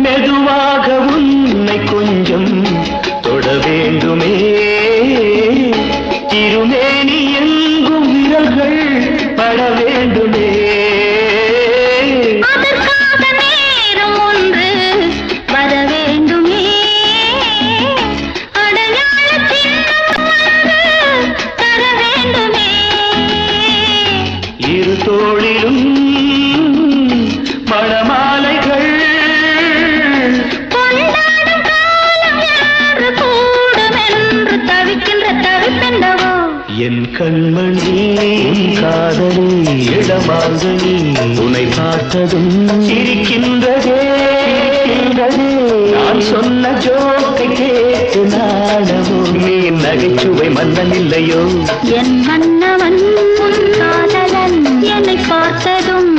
மெதுவாக உன்னை கொஞ்சம் தொட வேண்டுமே திருமேனி எங்கும் விரல்கள் பட வேண்டுமே அதற்காக நேரம் ஒன்று வர வேண்டுமே அடையாள சின்னம் ஒன்று தர வேண்டுமே இரு தோளிலும் மணமாலைகள் கொண்டாடும் காலம் என்று கூடும் என்று தவிக்கின்ற தவிப்பெண்டவோ என் கண்மணி காதலி இடமாங்கனி உன்னை பார்த்ததும் சிரிக்கின்றதே நான் சொன்ன ஜோக்கை கேட்டு நாடவோ நீ நகைச்சுவை மன்னன் இல்லையோ என் மன்னவன் காதலன் என்னை பார்த்ததும்